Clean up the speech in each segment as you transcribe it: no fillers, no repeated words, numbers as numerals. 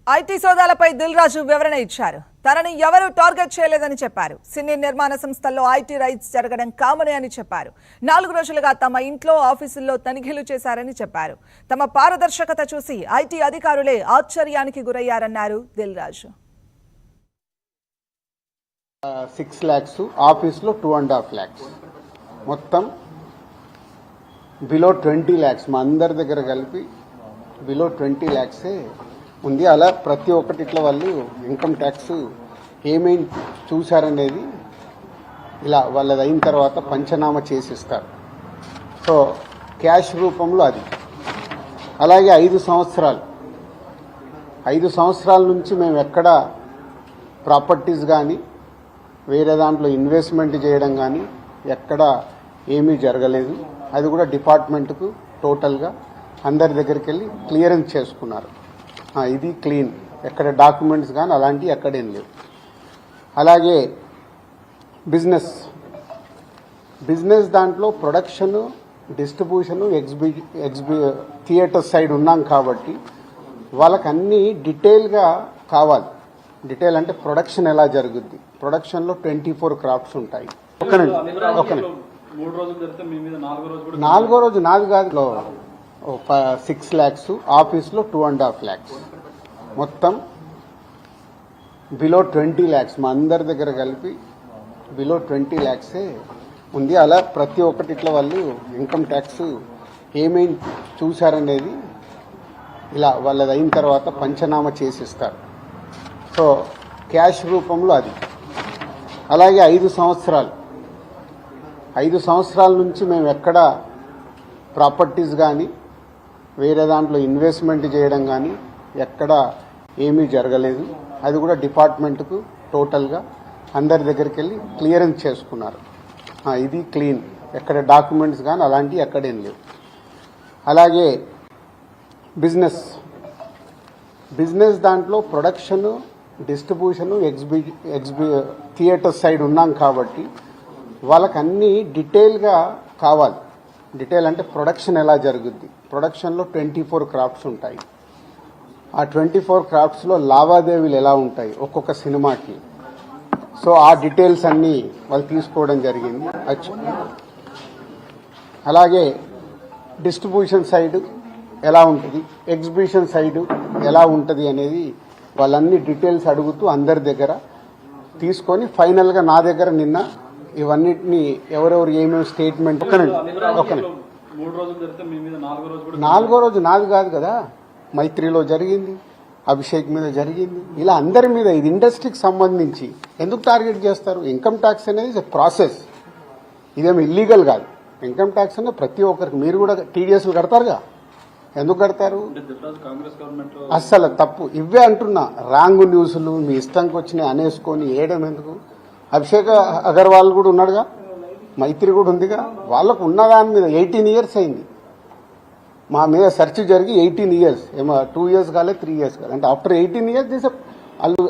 IT సోదాలపై Dil Raju వివరణ ఇచ్చారు. తనని ఎవరూ టార్గెట్ చేయలేదని చెప్పారు. సినీ నిర్మాణ సంస్థల్లో ఐటీ రైట్స్ జరగడం కామనే అని చెప్పారు. 4 రోజులుగా తమ ఇంట్లో ఆఫీసుల్లో తనిఖీలు చేశారని చెప్పారు. తమ పారదర్శకత చూసి ఐటీ అధికారులే ఆశ్చర్యానికి గురయ్యారన్నారు దిల్ రాజు. 6 lakhs ఆఫీస్లో 2.5 lakhs మొత్తం బిలో 20 lakhs మా అందరి దగ్గర కలిపి బిలో 20 lakhs ఉంది. అలా ప్రతి ఒక్కటి ఇట్లా వాళ్ళు ఇన్కమ్ ట్యాక్స్ ఏమేమి చూశారనేది ఇలా వాళ్ళది అయిన తర్వాత పంచనామా చేసిస్తారు. సో క్యాష్ రూపంలో అది. అలాగే 5 సంవత్సరాల నుంచి మేము ఎక్కడ ప్రాపర్టీస్ కానీ వేరే దాంట్లో ఇన్వెస్ట్మెంట్ చేయడం కానీ ఎక్కడ ఏమీ జరగలేదు. అది కూడా డిపార్ట్మెంట్కు టోటల్గా అందరి దగ్గరికి వెళ్ళి క్లియరెన్స్ చేసుకున్నారు. ఇది క్లీన్, ఎక్కడ డాక్యుమెంట్స్ కానీ అలాంటివి ఎక్కడేం లేవు. అలాగే బిజినెస్ దాంట్లో ప్రొడక్షను, డిస్ట్రిబ్యూషను, థియేటర్ సైడ్ ఉన్నాం కాబట్టి వాళ్ళకి అన్నీ డీటెయిల్గా కావాలి. డీటెయిల్ అంటే ప్రొడక్షన్ ఎలా జరుగుద్ది, ప్రొడక్షన్లో 24 క్రాఫ్ట్స్ ఉంటాయి. నాలుగో రోజు నాది కాదు, 6 lakhs ఆఫీస్లో 2.5 lakhs మొత్తం బిలో 20 lakhs మా అందరి దగ్గర కలిపి బిలో 20 lakhs ఉంది. అలా ప్రతి ఒక్కటి ఇట్లా వాళ్ళు ఇన్కమ్ ట్యాక్స్ ఏమేమి చూశారనేది ఇలా వాళ్ళది అయిన తర్వాత పంచనామా చేసిస్తారు. సో క్యాష్ రూపంలో అది. అలాగే 5 సంవత్సరాల నుంచి మేము ఎక్కడ ప్రాపర్టీస్ కానీ వేరే దాంట్లో ఇన్వెస్ట్మెంట్ చేయడం కానీ ఎక్కడ ఏమీ జరగలేదు. అది కూడా డిపార్ట్మెంట్కు టోటల్గా అందరి దగ్గరికి వెళ్ళి క్లియరెన్స్ చేసుకున్నారు. ఇది క్లీన్, ఎక్కడ డాక్యుమెంట్స్ కానీ అలాంటివి ఎక్కడేం లేవు. అలాగే బిజినెస్ దాంట్లో ప్రొడక్షను, డిస్ట్రిబ్యూషను, థియేటర్ సైడ్ ఉన్నాం కాబట్టి వాళ్ళకి అన్నీ డీటెయిల్గా కావాలి. డీటెయిల్ అంటే ప్రొడక్షన్ ఎలా జరుగుద్ది, ప్రొడక్షన్లో 24 క్రాఫ్ట్స్ ఉంటాయి. ఆ 24 క్రాఫ్ట్స్లో లావాదేవీలు ఎలా ఉంటాయి ఒక్కొక్క సినిమాకి. సో ఆ డీటెయిల్స్ అన్నీ వాళ్ళు తీసుకోవడం జరిగింది. అలాగే డిస్ట్రిబ్యూషన్ సైడ్ ఎలా ఉంటుంది, ఎగ్జిబిషన్ సైడ్ ఎలా ఉంటుంది అనేది వాళ్ళన్ని డీటెయిల్స్ అడుగుతూ అందరి దగ్గర తీసుకొని ఫైనల్గా నా దగ్గర నిన్న ఇవన్నిటిని ఎవరెవరు ఏమేమి స్టేట్మెంట్. నాలుగో రోజు నాది కాదు కదా, మైత్రిలో జరిగింది, అభిషేక్ మీద జరిగింది, ఇలా అందరి మీద. ఇది ఇండస్ట్రీకి సంబంధించి ఎందుకు టార్గెట్ చేస్తారు? ఇన్కమ్ ట్యాక్స్ అనేది ప్రాసెస్, ఇదేమి ఇల్లీగల్ కాదు. ఇన్కమ్ ట్యాక్స్ అనేది ప్రతి ఒక్కరికి, మీరు కూడా టీడీఎస్లు కడతారుగా, ఎందుకు కడతారు? అస్సలు తప్పు. ఇవే అంటున్నా, రాంగ్ న్యూస్లు మీ ఇష్టంకి వచ్చినాయి అనేసుకొని వేయడం ఎందుకు? అభిషేక్ అగర్వాల్ కూడా ఉన్నాడుగా, మైత్రి కూడా ఉందిగా, వాళ్ళకు ఉన్నదాని మీద 18 years అయింది. మా మీద సెర్చ్ జరిగి 18 years, ఏమో 2 years కాలేదు, 3 years కాలేదు. అంటే ఆఫ్టర్ 18 years దిస్ వాళ్ళు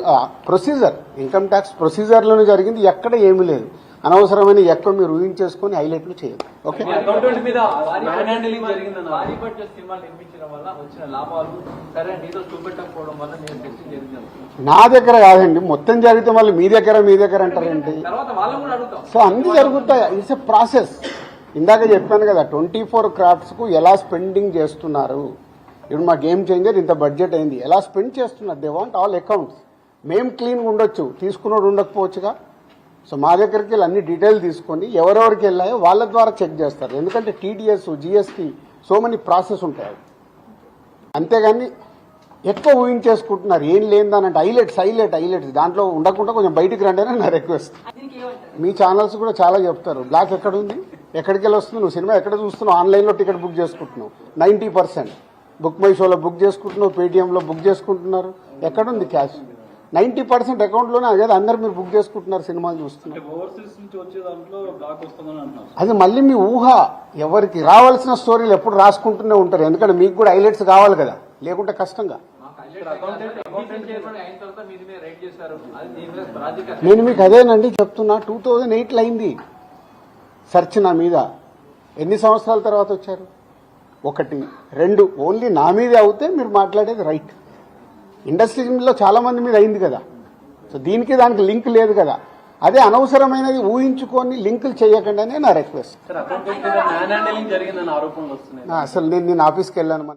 ప్రొసీజర్, ఇన్కమ్ ట్యాక్స్ ప్రొసీజర్లోనే జరిగింది, ఎక్కడ ఏమీ లేదు. అనవసరమైన ఎక్కువ మీరు ఊహించేసుకొని హైలైట్లు చేయదు. ఓకే, నా దగ్గర కాదండి, మొత్తం జరిగితే మళ్ళీ మీ దగ్గర అంటారేంటి? సో అన్ని జరుగుతాయి. It's a process. ఇందాక చెప్పాను కదా, 24 క్రాఫ్ట్స్కు ఎలా స్పెండింగ్ చేస్తున్నారు. ఇప్పుడు మా గేమ్ చేంజర్ ఇంత బడ్జెట్ అయింది, ఎలా స్పెండ్ చేస్తున్నారు. They want all accounts. మేము క్లీన్గా ఉండొచ్చు, తీసుకున్నోడు ఉండకపోవచ్చుగా. సో మా దగ్గరికి వెళ్ళి అన్ని డీటెయిల్ తీసుకొని ఎవరెవరికి వెళ్ళాయో వాళ్ళ ద్వారా చెక్ చేస్తారు. ఎందుకంటే TDS, GST, so many process ఉంటాయి. అంతేగాని ఎక్కువ ఊహించేసుకుంటున్నారు, ఏం లేనిదానంటే హైలైట్స్ దాంట్లో ఉండకుండా కొంచెం బయటికి రండి అని నా రిక్వెస్ట్. మీ ఛానల్స్ కూడా చాలా చెప్తారు, బ్లాక్ ఎక్కడ ఉంది, ఎక్కడికి వెళ్ళి వస్తుంది, నువ్వు సినిమా ఎక్కడ చూస్తున్నావు, ఆన్లైన్లో టికెట్ బుక్ చేసుకుంటున్నావు, 90% బుక్ మై షోలో బుక్ చేసుకుంటున్నావు, పేటీఎంలో బుక్ చేసుకుంటున్నారు. ఎక్కడుంది క్యాష్? 90% అకౌంట్లోనే కదా అందరు మీరు బుక్ చేసుకుంటున్నారు, సినిమాలు చూస్తున్నారు. అది మళ్ళీ మీ ఊహ. ఎవరికి రావాల్సిన స్టోరీలు ఎప్పుడు రాసుకుంటూనే ఉంటారు, ఎందుకంటే మీకు కూడా హైలైట్స్ కావాలి కదా, లేకుంటే కష్టంగా. నేను మీకు అదేనండి చెప్తున్నా, 2008లో అయింది సెర్చ్ నా మీద. ఎన్ని సంవత్సరాల తర్వాత వచ్చారు? 1, 2 ఓన్లీ నా మీదే అవుతే మీరు మాట్లాడేది రైట్. ఇండస్ట్రీలో చాలా మంది మీద అయింది కదా. సో దీనికి దానికి లింక్ లేదు కదా. అదే అనవసరమైనది ఊహించుకొని లింకులు చేయకండి అనే నా రిక్వెస్ట్. జరిగిందని ఆరోపణలు వస్తున్నాయి. అసలు నేను ఆఫీస్కి వెళ్ళాను.